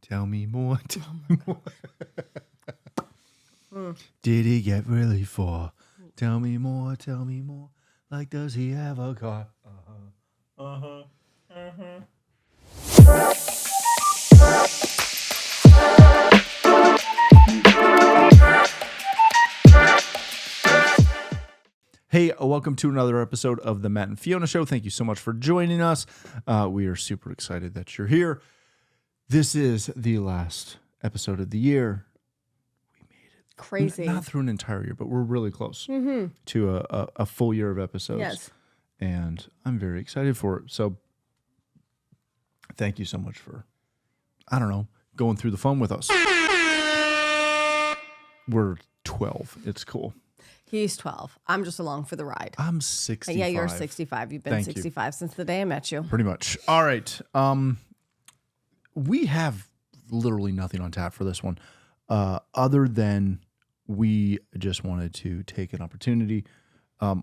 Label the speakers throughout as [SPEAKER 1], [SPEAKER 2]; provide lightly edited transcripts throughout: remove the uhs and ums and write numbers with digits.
[SPEAKER 1] Tell me more. Tell me more. Did he get really far? Tell me more. Tell me more. Like, does he have a car? Hey, welcome to another episode of the Matt and Fiona Show. Thank you so much for joining us. We are super excited that you're here. This is the last episode of the year. We made it.
[SPEAKER 2] Crazy.
[SPEAKER 1] Not through an entire year, but we're really close to a full year of episodes.
[SPEAKER 2] Yes.
[SPEAKER 1] And I'm very excited for it. So thank you so much for, going through the fun with us. We're 12. It's cool.
[SPEAKER 2] He's 12. I'm just along for the ride.
[SPEAKER 1] I'm 65.
[SPEAKER 2] Yeah, you're 65. You've been
[SPEAKER 1] Thank
[SPEAKER 2] 65 since the day I met you.
[SPEAKER 1] Pretty much. All right. We have literally nothing on tap for this one, other than we just wanted to take an opportunity.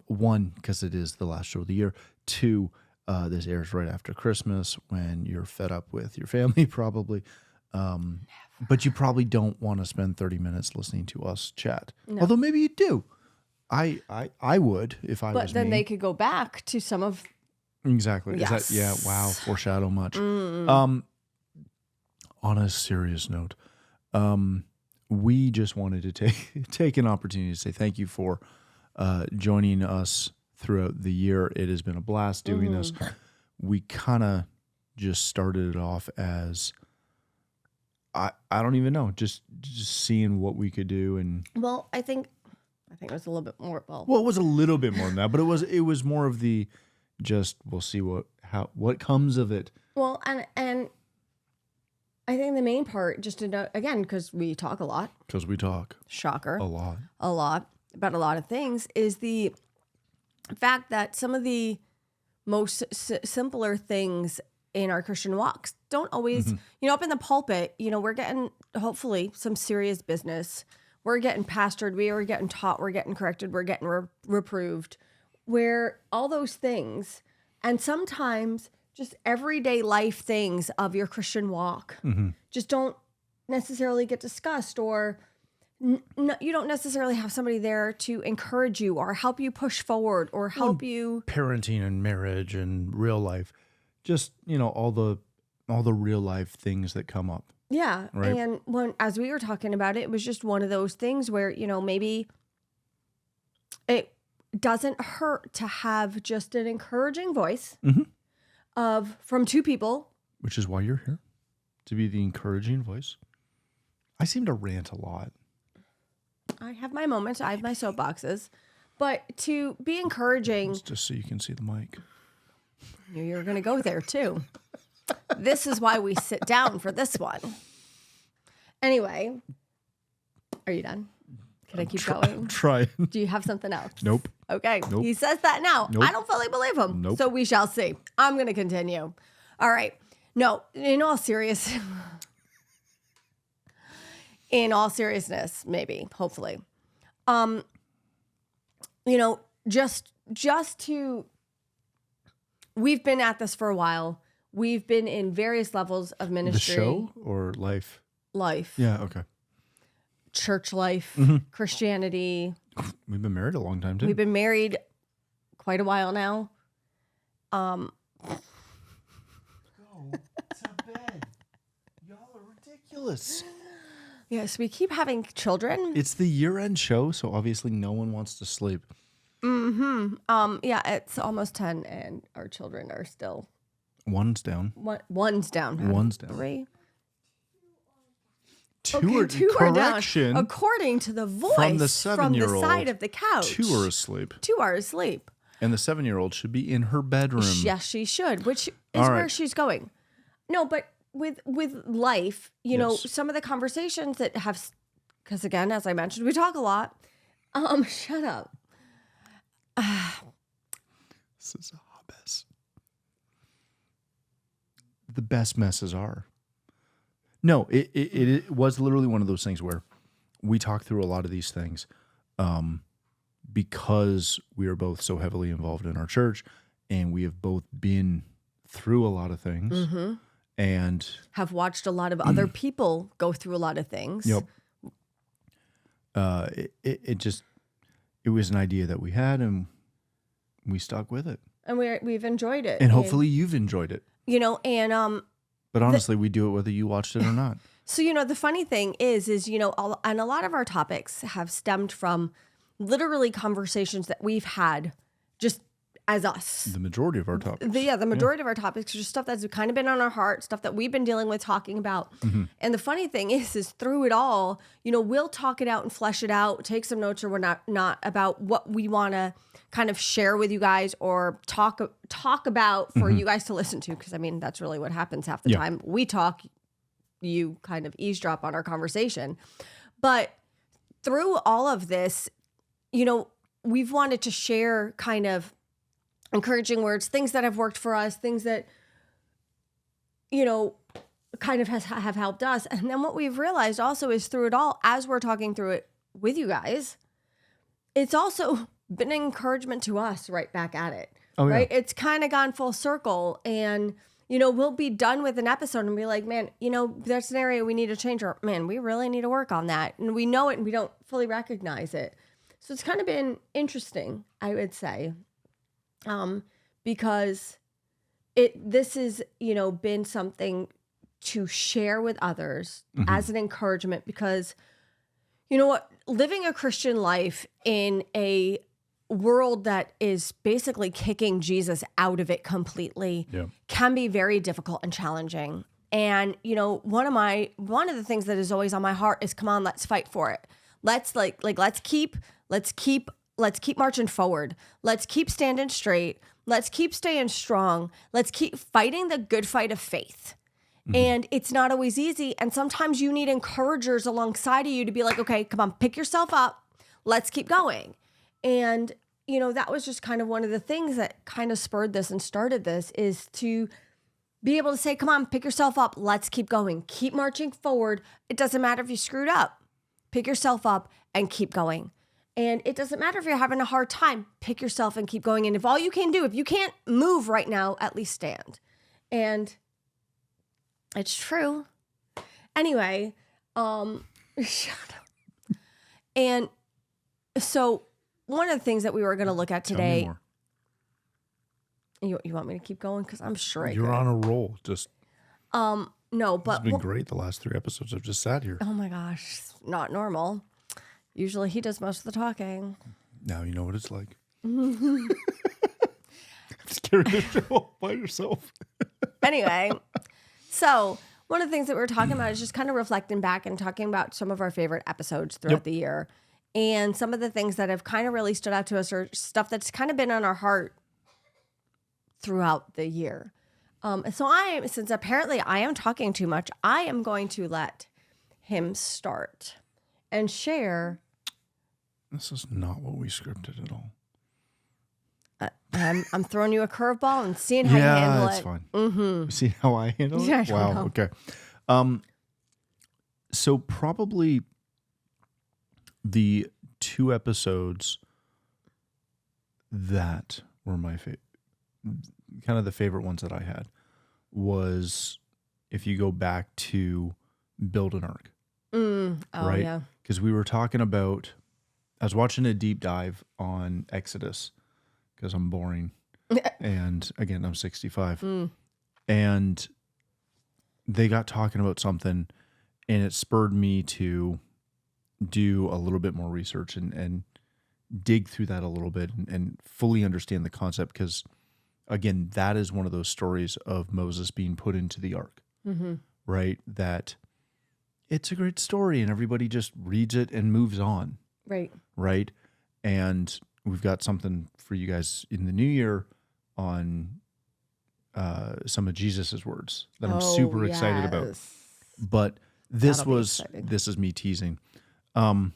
[SPEAKER 1] One, because it is the last show of the year. Two, this airs right after Christmas when you're fed up with your family, probably. But you probably don't want to spend 30 minutes listening to us chat. No. Although maybe you do. I would if I was me.
[SPEAKER 2] But then they could go back to some of...
[SPEAKER 1] Exactly.
[SPEAKER 2] Yes.
[SPEAKER 1] Wow. Foreshadow much. On a serious note, we just wanted to take an opportunity to say thank you for joining us throughout the year. It has been a blast doing this. We kind of just started it off as... I don't even know, just seeing what we could do. And
[SPEAKER 2] well, I think it was a little bit more. Well,
[SPEAKER 1] it was a little bit more than that, but it was more of the just we'll see what comes of it.
[SPEAKER 2] Well, and I think the main part, just to know again, because we talk a lot.
[SPEAKER 1] Because we talk.
[SPEAKER 2] Shocker.
[SPEAKER 1] A lot
[SPEAKER 2] about a lot of things, is the fact that some of the most simpler things in our Christian walks don't always, up in the pulpit, we're getting hopefully some serious business. We're getting pastored. We are getting taught. We're getting corrected. We're getting reproved. Where all those things, and sometimes just everyday life things of your Christian walk just don't necessarily get discussed, or you don't necessarily have somebody there to encourage you or help you push forward or help you.
[SPEAKER 1] Parenting and marriage and real life. Just, all the real life things that come up.
[SPEAKER 2] Yeah.
[SPEAKER 1] Right?
[SPEAKER 2] And as we were talking about it, it was just one of those things where, maybe it doesn't hurt to have just an encouraging voice from two people.
[SPEAKER 1] Which is why you're here, to be the encouraging voice. I seem to rant a lot.
[SPEAKER 2] I have my moments. I have my soapboxes. But to be encouraging.
[SPEAKER 1] It's just so you can see the mic.
[SPEAKER 2] You're going to go there too. This is why we sit down for this one. Anyway, are you done? Can I keep going?
[SPEAKER 1] I'm trying.
[SPEAKER 2] Do you have something else?
[SPEAKER 1] Nope.
[SPEAKER 2] Okay.
[SPEAKER 1] Nope.
[SPEAKER 2] He says that now.
[SPEAKER 1] Nope.
[SPEAKER 2] I don't fully believe him.
[SPEAKER 1] Nope.
[SPEAKER 2] So we shall see. I'm going to continue. All right. No, in all seriousness, maybe, hopefully, just to, we've been at this for a while. We've been in various levels of ministry.
[SPEAKER 1] The show or life?
[SPEAKER 2] Life.
[SPEAKER 1] Yeah, okay.
[SPEAKER 2] Church life, Christianity.
[SPEAKER 1] We've been married a long time, too.
[SPEAKER 2] We've been married quite a while now.
[SPEAKER 1] Go to bed. Y'all are ridiculous.
[SPEAKER 2] Yes, we keep having children.
[SPEAKER 1] It's the year-end show, so obviously no one wants to sleep.
[SPEAKER 2] Yeah, it's almost 10 and our children are still...
[SPEAKER 1] One's down.
[SPEAKER 2] One's down.
[SPEAKER 1] One's down.
[SPEAKER 2] 3?
[SPEAKER 1] Two are
[SPEAKER 2] down. According to the voice
[SPEAKER 1] from the 7-year-old,
[SPEAKER 2] from the side of the couch.
[SPEAKER 1] 2 are asleep.
[SPEAKER 2] 2 are asleep.
[SPEAKER 1] And the 7-year-old should be in her bedroom.
[SPEAKER 2] Yes, she should, which is where she's going. No, but with life, some of the conversations that have, because again, as I mentioned, we talk a lot. Shut up.
[SPEAKER 1] This is a hot mess. The best messes are. No, it was literally one of those things where we talk through a lot of these things because we are both so heavily involved in our church and we have both been through a lot of things. and
[SPEAKER 2] have watched a lot of other people go through a lot of things.
[SPEAKER 1] Yep. It was an idea that we had, and we stuck with it.
[SPEAKER 2] And we've enjoyed it.
[SPEAKER 1] And hopefully you've enjoyed it.
[SPEAKER 2] But
[SPEAKER 1] honestly, we do it whether you watched it or not.
[SPEAKER 2] So, the funny thing is, and a lot of our topics have stemmed from literally conversations that we've had just as us.
[SPEAKER 1] The majority of our topics.
[SPEAKER 2] The majority of our topics are just stuff that's kind of been on our heart, stuff that we've been dealing with, talking about. Mm-hmm. And the funny thing is through it all, we'll talk it out and flesh it out, take some notes or not about what we want to kind of share with you guys or talk about for you guys to listen to. Because, that's really what happens half the time. We talk, you kind of eavesdrop on our conversation. But through all of this, we've wanted to share kind of encouraging words, things that have worked for us, things that, kind of have helped us. And then what we've realized also is through it all, as we're talking through it with you guys, it's also been an encouragement to us right back at it. Oh, right? Yeah. It's kind of gone full circle. And, we'll be done with an episode and be like, man, that's an area we need to change, or man, we really need to work on that. And we know it and we don't fully recognize it. So it's kind of been interesting, I would say. Because this is, been something to share with others as an encouragement, because living a Christian life in a world that is basically kicking Jesus out of it completely can be very difficult and challenging. And, one of the things that is always on my heart is, come on, let's fight for it. Let's keep marching forward. Let's keep standing straight. Let's keep staying strong. Let's keep fighting the good fight of faith. Mm-hmm. And it's not always easy. And sometimes you need encouragers alongside of you to be like, okay, come on, pick yourself up. Let's keep going. And, that was just kind of one of the things that kind of spurred this and started this, is to be able to say, come on, pick yourself up. Let's keep going. Keep marching forward. It doesn't matter if you screwed up. Pick yourself up and keep going. And it doesn't matter if you're having a hard time, pick yourself and keep going. And if all you can do, if you can't move right now, at least stand. And it's true. Anyway, shut up. And so one of the things that we were going to look at today. You want me to keep going? Because I'm sure
[SPEAKER 1] you're on a roll. Just
[SPEAKER 2] no, but
[SPEAKER 1] it's been great the last 3 episodes. I've just sat here.
[SPEAKER 2] Oh my gosh, not normal. Usually he does most of the talking.
[SPEAKER 1] Now you know what it's like. I'm scared to show up by yourself.
[SPEAKER 2] Anyway, so one of the things that we were talking about is just kind of reflecting back and talking about some of our favorite episodes throughout the year. And some of the things that have kind of really stood out to us are stuff that's kind of been on our heart throughout the year. Since apparently I am talking too much, I am going to let him start and share.
[SPEAKER 1] This is not what we scripted at all.
[SPEAKER 2] I'm throwing you a curveball and seeing how you handle it. Yeah,
[SPEAKER 1] that's fine. Mm-hmm. See how I handle it?
[SPEAKER 2] Yeah,
[SPEAKER 1] wow, okay. So probably the 2 episodes that were my favorite, kind of the favorite ones that I had, was if you go back to Build an Ark. Right? Yeah. Because we were talking about, I was watching a deep dive on Exodus because I'm boring. And again, I'm 65. And they got talking about something, and it spurred me to do a little bit more research and dig through that a little bit and fully understand the concept. Because again, that is one of those stories of Moses being put into the ark, right? That it's a great story and everybody just reads it and moves on. Right. And we've got something for you guys in the new year on some of Jesus's words that I'm super excited about. But this is me teasing. But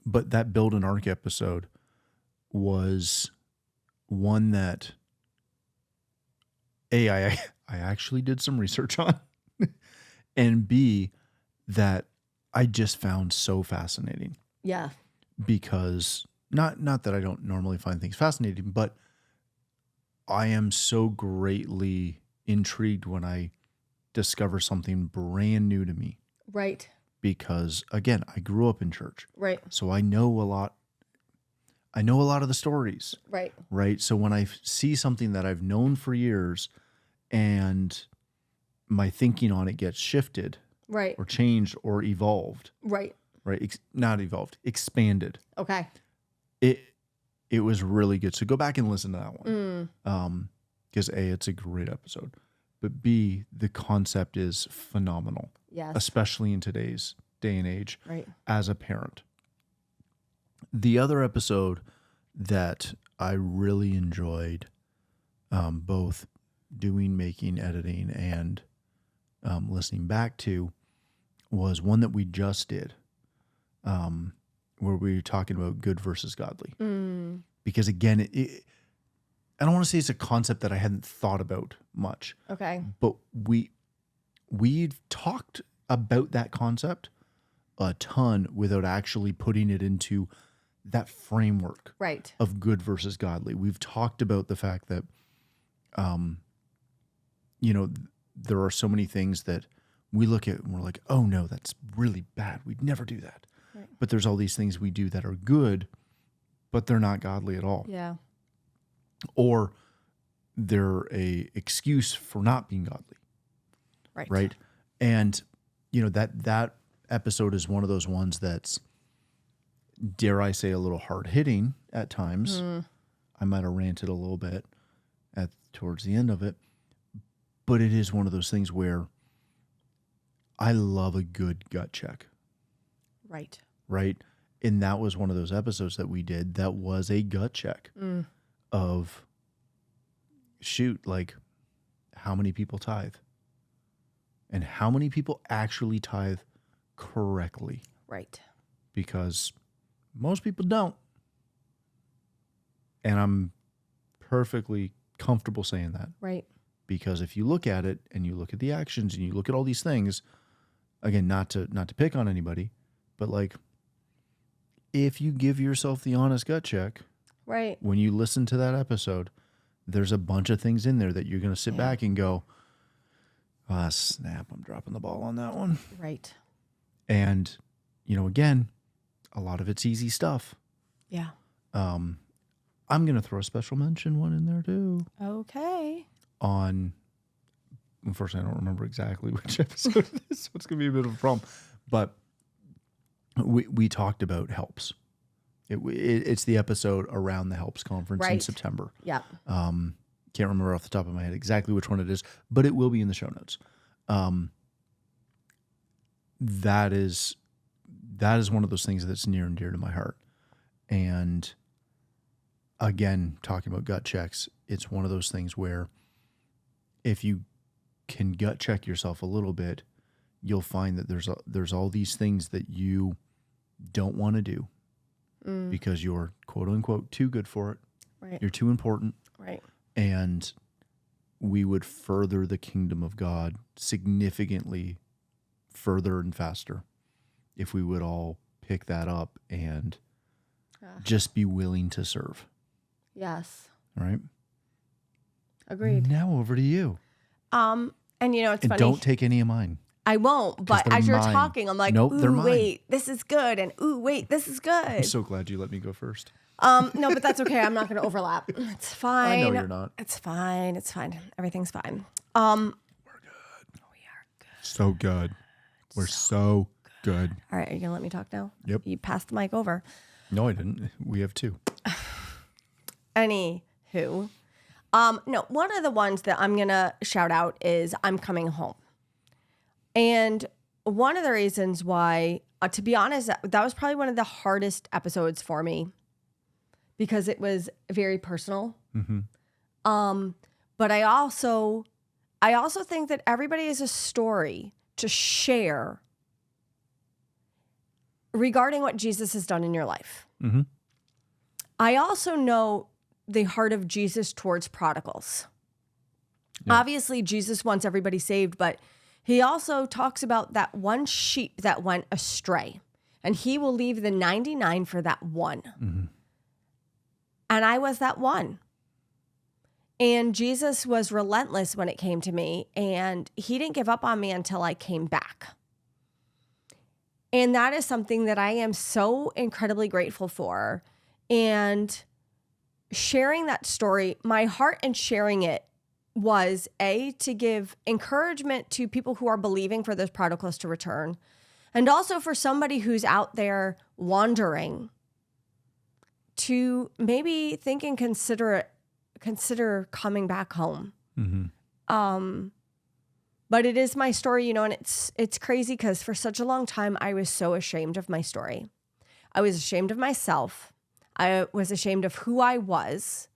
[SPEAKER 1] that Build an Ark episode was one that I actually did some research on, and B, that I just found so fascinating.
[SPEAKER 2] Yeah.
[SPEAKER 1] Because not that I don't normally find things fascinating, but I am so greatly intrigued when I discover something brand new to me.
[SPEAKER 2] Right.
[SPEAKER 1] Because again, I grew up in church.
[SPEAKER 2] Right.
[SPEAKER 1] So I know a lot. I know a lot of the stories.
[SPEAKER 2] Right.
[SPEAKER 1] Right. So when I see something that I've known for years and my thinking on it gets shifted
[SPEAKER 2] Right.
[SPEAKER 1] or changed or evolved.
[SPEAKER 2] Right.
[SPEAKER 1] Right. Not evolved, expanded.
[SPEAKER 2] Okay.
[SPEAKER 1] It was really good. So go back and listen to that one. Because A, it's a great episode. But B, the concept is phenomenal.
[SPEAKER 2] Yes.
[SPEAKER 1] Especially in today's day and age.
[SPEAKER 2] Right.
[SPEAKER 1] As a parent. The other episode that I really enjoyed, both doing, making, editing, and listening back to, was one that we just did, where we were talking about good versus godly. Because again, I don't want to say it's a concept that I hadn't thought about much.
[SPEAKER 2] Okay.
[SPEAKER 1] But we talked about that concept a ton without actually putting it into that framework
[SPEAKER 2] Right.
[SPEAKER 1] of good versus godly. We've talked about the fact that, there are so many things that we look at and we're like, oh no, that's really bad. We'd never do that.
[SPEAKER 2] Right.
[SPEAKER 1] But there's all these things we do that are good, but they're not godly at all.
[SPEAKER 2] Yeah.
[SPEAKER 1] Or they're a excuse for not being godly.
[SPEAKER 2] Right.
[SPEAKER 1] Right. And, that episode is one of those ones that's, dare I say, a little hard hitting at times. I might have ranted a little bit towards the end of it, but it is one of those things where I love a good gut check.
[SPEAKER 2] Right.
[SPEAKER 1] Right. And that was one of those episodes that we did that was a gut check of, shoot, like, how many people tithe and how many people actually tithe correctly.
[SPEAKER 2] Right.
[SPEAKER 1] Because most people don't. And I'm perfectly comfortable saying that.
[SPEAKER 2] Right.
[SPEAKER 1] Because if you look at it and you look at the actions and you look at all these things, again, not to pick on anybody, but like, if you give yourself the honest gut check,
[SPEAKER 2] Right.
[SPEAKER 1] when you listen to that episode, there's a bunch of things in there that you're going to sit back and go, ah, snap, I'm dropping the ball on that one.
[SPEAKER 2] Right.
[SPEAKER 1] And, again, a lot of it's easy stuff.
[SPEAKER 2] Yeah.
[SPEAKER 1] I'm going to throw a special mention one in there too.
[SPEAKER 2] Okay.
[SPEAKER 1] Unfortunately, I don't remember exactly which episode it is, so it's going to be a bit of a problem. But we talked about helps. It's the episode around the helps conference in
[SPEAKER 2] Right.
[SPEAKER 1] September.
[SPEAKER 2] Yeah.
[SPEAKER 1] Can't remember off the top of my head exactly which one it is, but it will be in the show notes. That is one of those things that's near and dear to my heart. And again, talking about gut checks, it's one of those things where if you can gut check yourself a little bit, you'll find that there's all these things that you don't want to do because you're quote unquote too good for it.
[SPEAKER 2] Right.
[SPEAKER 1] You're too important.
[SPEAKER 2] Right.
[SPEAKER 1] And we would further the kingdom of God significantly further and faster if we would all pick that up and just be willing to serve.
[SPEAKER 2] Yes.
[SPEAKER 1] All right.
[SPEAKER 2] Agreed.
[SPEAKER 1] Now over to you.
[SPEAKER 2] And it's
[SPEAKER 1] And
[SPEAKER 2] funny.
[SPEAKER 1] don't take any of mine.
[SPEAKER 2] I won't, but
[SPEAKER 1] they're
[SPEAKER 2] as you're
[SPEAKER 1] mine.
[SPEAKER 2] talking, I'm like,
[SPEAKER 1] Nope, they're
[SPEAKER 2] ooh,
[SPEAKER 1] mine.
[SPEAKER 2] wait, this is good. And ooh, wait, this is
[SPEAKER 1] I'm
[SPEAKER 2] good.
[SPEAKER 1] so glad you let me go first.
[SPEAKER 2] No, but that's okay. I'm not going to overlap. It's fine.
[SPEAKER 1] I know you're not.
[SPEAKER 2] It's fine. It's fine. Everything's fine.
[SPEAKER 1] We're good. We are good. So good. We're so good.
[SPEAKER 2] All right. Are you going to let me talk now?
[SPEAKER 1] Yep.
[SPEAKER 2] You passed the mic over.
[SPEAKER 1] No, I didn't. We have two.
[SPEAKER 2] Anywho. No, one of the ones that I'm going to shout out is I'm Coming Home. And one of the reasons why, to be honest, that was probably one of the hardest episodes for me because it was very personal.
[SPEAKER 1] Mm-hmm.
[SPEAKER 2] But I also think that everybody has a story to share regarding what Jesus has done in your life.
[SPEAKER 1] Mm-hmm.
[SPEAKER 2] I also know the heart of Jesus towards prodigals.
[SPEAKER 1] Yeah.
[SPEAKER 2] Obviously, Jesus wants everybody saved, but he also talks about that one sheep that went astray, and he will leave the 99 for that one.
[SPEAKER 1] Mm-hmm.
[SPEAKER 2] And I was that one. And Jesus was relentless when it came to me, and he didn't give up on me until I came back. And that is something that I am so incredibly grateful for. And sharing that story, my heart in sharing it was to give encouragement to people who are believing for those prodigals to return, and also for somebody who's out there wandering to maybe think and consider coming back home. But it is my story, and it's crazy because for such a long time I was so ashamed of my story. I was ashamed of myself. I was ashamed of who I was,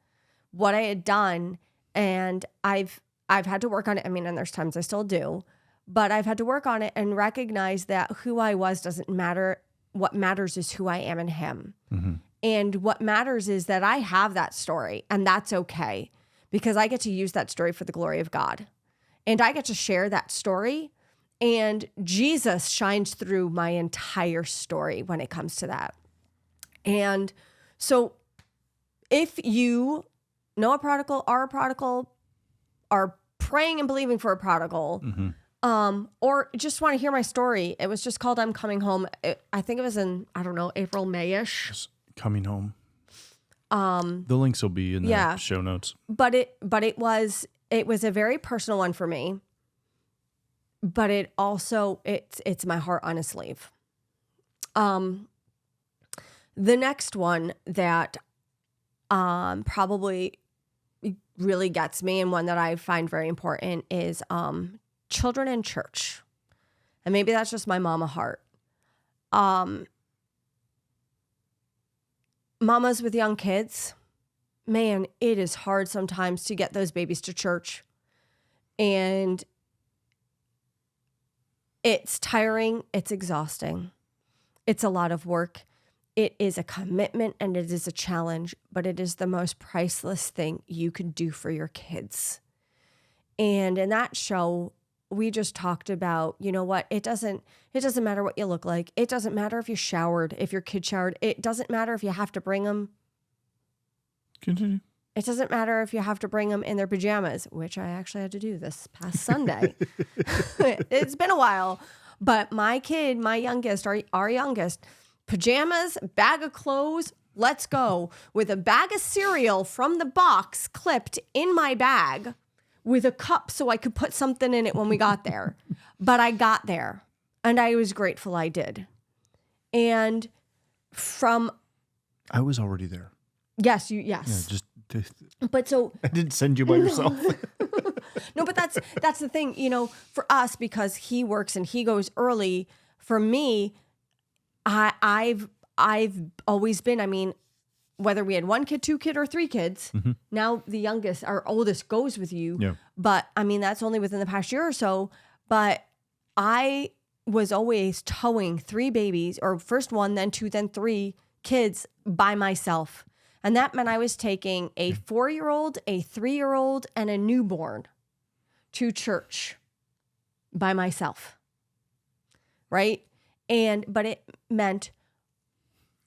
[SPEAKER 2] what I had done, and I've had to work on it. I mean, and there's times I still do, but I've had to work on it and recognize that who I was doesn't matter. What matters is who I am in him. And what matters is that I have that story, and that's okay, because I get to use that story for the glory of God. And I get to share that story, and Jesus shines through my entire story when it comes to that. And so if you know a prodigal, are praying and believing for a prodigal, or just want to hear my story, it was just called I'm Coming Home. I think it was in, April, May-ish.
[SPEAKER 1] Coming home. The links will be in the show notes.
[SPEAKER 2] But it was a very personal one for me. But it also it's my heart on a sleeve. The next one that probably really gets me, and one that I find very important, is children in church. And maybe that's just my mama heart. Mamas with young kids, man, it is hard sometimes to get those babies to church. And it's tiring, it's exhausting. It's a lot of work. It is a commitment and it is a challenge, but it is the most priceless thing you can do for your kids. And in that show, we just talked about, it doesn't matter what you look like. It doesn't matter if you showered, if your kid showered. It doesn't matter if you have to bring them.
[SPEAKER 1] Continue.
[SPEAKER 2] It doesn't matter if you have to bring them in their pajamas, which I actually had to do this past Sunday. It's been a while, but my kid, my youngest, our youngest, pajamas, bag of clothes, let's go, with a bag of cereal from the box clipped in my bag, with a cup so I could put something in it when we got there. But I got there, and I was grateful I did. And
[SPEAKER 1] I was already there.
[SPEAKER 2] Yes.
[SPEAKER 1] Yeah,
[SPEAKER 2] But so
[SPEAKER 1] I didn't send you by yourself.
[SPEAKER 2] No, but that's the thing, for us, because he works and he goes early. For me, I've always been, whether we had one kid, two kid, or three kids, now the youngest, our oldest, goes with you.
[SPEAKER 1] Yeah.
[SPEAKER 2] But that's only within the past year or so. But I was always towing three babies, or first one, then two, then three kids by myself. And that meant I was taking a 4-year-old, a 3-year-old, and a newborn to church by myself. Right? But it meant,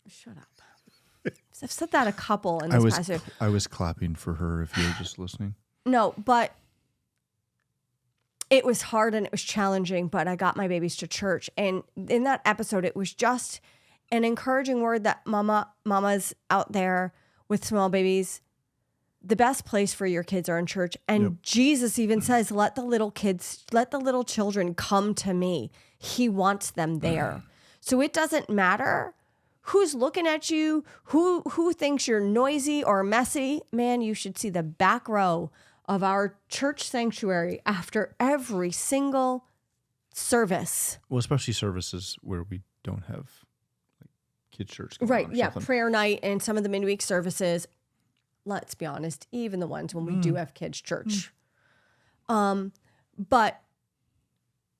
[SPEAKER 2] shut up. I've said that a couple in this past year.
[SPEAKER 1] I was clapping for her if you were just listening.
[SPEAKER 2] No, but it was hard and it was challenging, but I got my babies to church. And in that episode, it was just an encouraging word that mamas out there with small babies, the best place for your kids are in church. And Jesus even says, let the little children come to me. He wants them there. So it doesn't matter who's looking at you, who thinks you're noisy or messy. Man, you should see the back row of our church sanctuary after every single service.
[SPEAKER 1] Well, especially services where we don't have kids' church going
[SPEAKER 2] right,
[SPEAKER 1] on or
[SPEAKER 2] yeah,
[SPEAKER 1] something.
[SPEAKER 2] Prayer night and some of the midweek services. Let's be honest, even the ones when we do have kids' church. But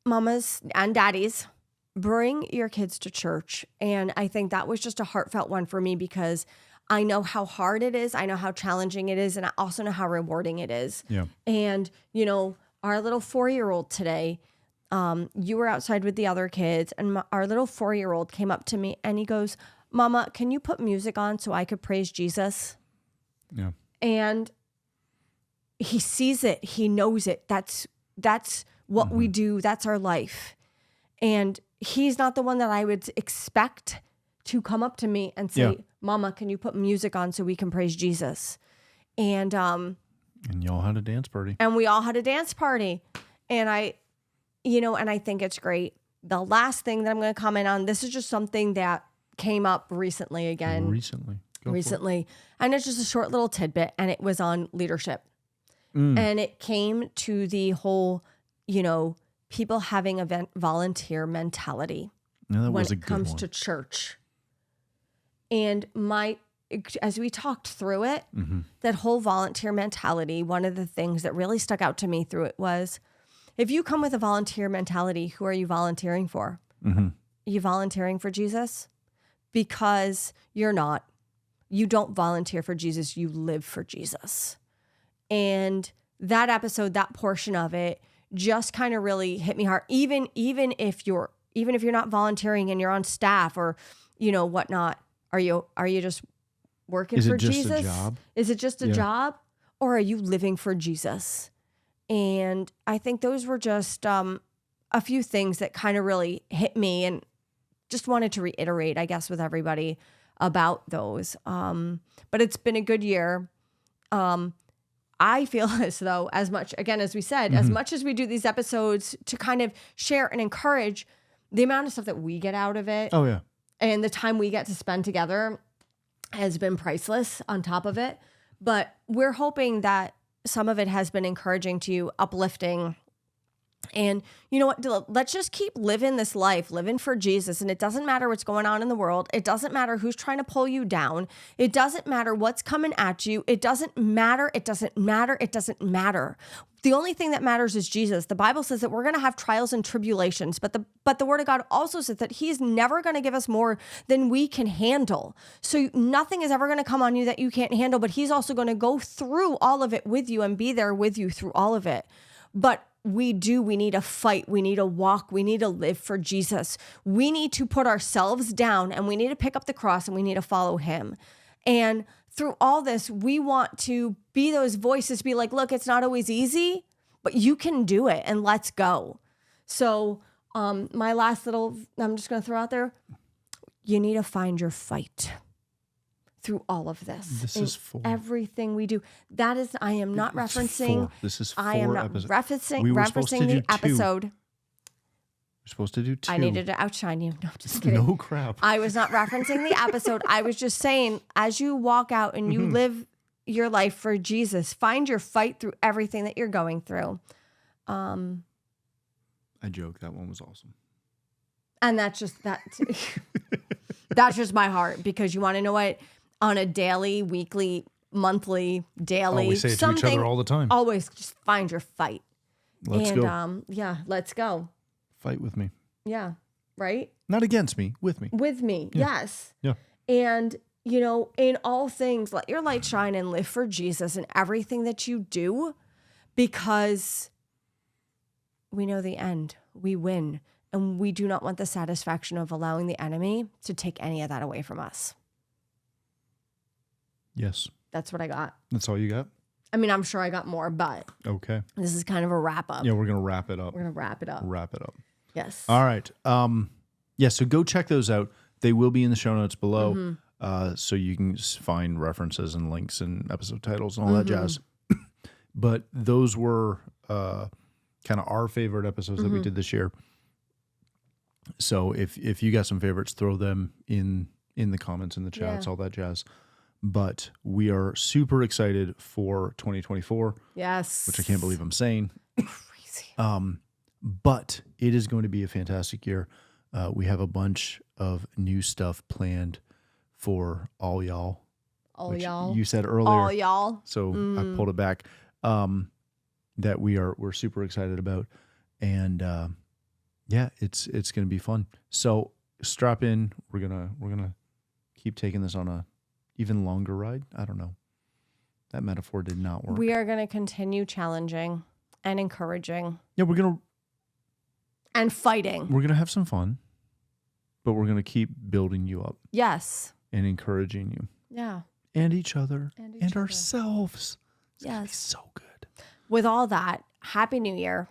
[SPEAKER 2] mamas and daddies, bring your kids to church. And I think that was just a heartfelt one for me, because I know how hard it is. I know how challenging it is. And I also know how rewarding it is.
[SPEAKER 1] Yeah.
[SPEAKER 2] And, our little 4-year-old today, you were outside with the other kids, and our little 4-year-old came up to me and he goes, Mama, can you put music on so I could praise Jesus?
[SPEAKER 1] Yeah.
[SPEAKER 2] And he sees it. He knows it. That's what we do. That's our life. And he's not the one that I would expect to come up to me and say, Mama, can you put music on so we can praise Jesus? And
[SPEAKER 1] y'all had a dance party.
[SPEAKER 2] And we all had a dance party. And I think it's great. The last thing that I'm going to comment on, this is just something that came up recently again. Recently. And it's just a short little tidbit, and it was on leadership. And it came to the whole, people having a volunteer mentality when it comes to church. And as we talked through it, that whole volunteer mentality, one of the things that really stuck out to me through it was, if you come with a volunteer mentality, who are you volunteering for? Are you volunteering for Jesus? Because you're not. You don't volunteer for Jesus, you live for Jesus. And that episode, that portion of it, just kind of really hit me hard. Even if you're not volunteering and you're on staff or whatnot, are you just working for Jesus?
[SPEAKER 1] Is it just a job?
[SPEAKER 2] Is it just a job, or are you living for Jesus? And I think those were just a few things that kind of really hit me, and just wanted to reiterate, I guess, with everybody about those. But it's been a good year. I feel as though, as much, again, as we said, as much as we do these episodes to kind of share and encourage, the amount of stuff that we get out of it.
[SPEAKER 1] Oh, yeah.
[SPEAKER 2] And the time we get to spend together has been priceless on top of it. But we're hoping that some of it has been encouraging to you, uplifting. And you know what? Let's just keep living this life, living for Jesus. And it doesn't matter what's going on in the world. It doesn't matter who's trying to pull you down. It doesn't matter what's coming at you. It doesn't matter. It doesn't matter. It doesn't matter. The only thing that matters is Jesus. The Bible says that we're going to have trials and tribulations, but the Word of God also says that He's never going to give us more than we can handle. So nothing is ever going to come on you that you can't handle, but He's also going to go through all of it with you and be there with you through all of it. But we need to fight. We need to walk. We need to live for Jesus. We need to put ourselves down, and we need to pick up the cross, and we need to follow Him. And through all this, we want to be those voices, be like, look, it's not always easy, but you can do it, and let's go. So my last little, I'm just going to throw out there, you need to find your fight through all of this.
[SPEAKER 1] This is for
[SPEAKER 2] everything we do. That is, I am not referencing.
[SPEAKER 1] This is 4
[SPEAKER 2] I am not
[SPEAKER 1] episodes.
[SPEAKER 2] referencing the episode.
[SPEAKER 1] We're supposed to do 2.
[SPEAKER 2] I needed to outshine you. No, I'm just kidding.
[SPEAKER 1] No crap.
[SPEAKER 2] I was not referencing the episode. I was just saying, as you walk out and you live your life for Jesus, find your fight through everything that you're going through. I
[SPEAKER 1] joke. That one was awesome.
[SPEAKER 2] And that's just that's just my heart, because you want to know what? On a daily, weekly, monthly, daily,
[SPEAKER 1] we say it to each other all the time.
[SPEAKER 2] Always just find your fight.
[SPEAKER 1] Let's go.
[SPEAKER 2] Let's go.
[SPEAKER 1] Fight with me.
[SPEAKER 2] Yeah, right?
[SPEAKER 1] Not against me, with me.
[SPEAKER 2] With me, yes.
[SPEAKER 1] Yeah.
[SPEAKER 2] And, in all things, let your light shine and live for Jesus in everything that you do, because we know the end. We win. And we do not want the satisfaction of allowing the enemy to take any of that away from us.
[SPEAKER 1] Yes.
[SPEAKER 2] That's what I got.
[SPEAKER 1] That's all you got?
[SPEAKER 2] I mean, I'm sure I got more, but
[SPEAKER 1] okay.
[SPEAKER 2] This is kind of a wrap up.
[SPEAKER 1] Yeah, we're going to wrap it up.
[SPEAKER 2] Wrap it up. Yes.
[SPEAKER 1] All right. So go check those out. They will be in the show notes below. So you can find references and links and episode titles and all that jazz. But those were kind of our favorite episodes that we did this year. So if you got some favorites, throw them in the comments, in the chats, all that jazz. But we are super excited for 2024.
[SPEAKER 2] Yes.
[SPEAKER 1] Which I can't believe I'm saying.
[SPEAKER 2] Crazy.
[SPEAKER 1] But it is going to be a fantastic year. We have a bunch of new stuff planned for all y'all.
[SPEAKER 2] All y'all.
[SPEAKER 1] You said earlier.
[SPEAKER 2] All y'all.
[SPEAKER 1] So I pulled it back. That we're super excited about. And it's going to be fun. So strap in. We're gonna keep taking this on a even longer ride. I don't know. That metaphor did not work.
[SPEAKER 2] We are going to continue challenging and encouraging.
[SPEAKER 1] Yeah,
[SPEAKER 2] and fighting.
[SPEAKER 1] We're going to have some fun, but we're going to keep building you up.
[SPEAKER 2] Yes.
[SPEAKER 1] And encouraging you.
[SPEAKER 2] Yeah.
[SPEAKER 1] And each other. And ourselves. It's
[SPEAKER 2] yes.
[SPEAKER 1] going to be so good.
[SPEAKER 2] with all that, Happy New Year.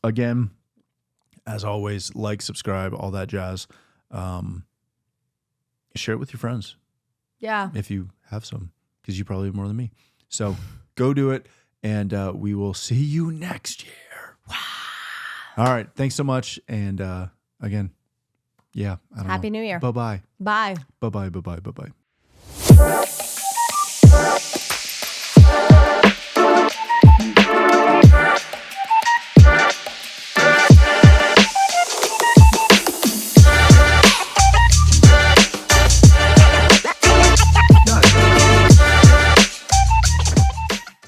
[SPEAKER 1] Again, as always, like, subscribe, all that jazz. Share it with your friends.
[SPEAKER 2] Yeah.
[SPEAKER 1] If you have some, because you probably have more than me. So go do it, and we will see you next year. Wow. All right. Thanks so much. And again, yeah, I don't know.
[SPEAKER 2] Happy New Year.
[SPEAKER 1] Bye-bye.
[SPEAKER 2] Bye.
[SPEAKER 1] Bye-bye, bye-bye, bye-bye.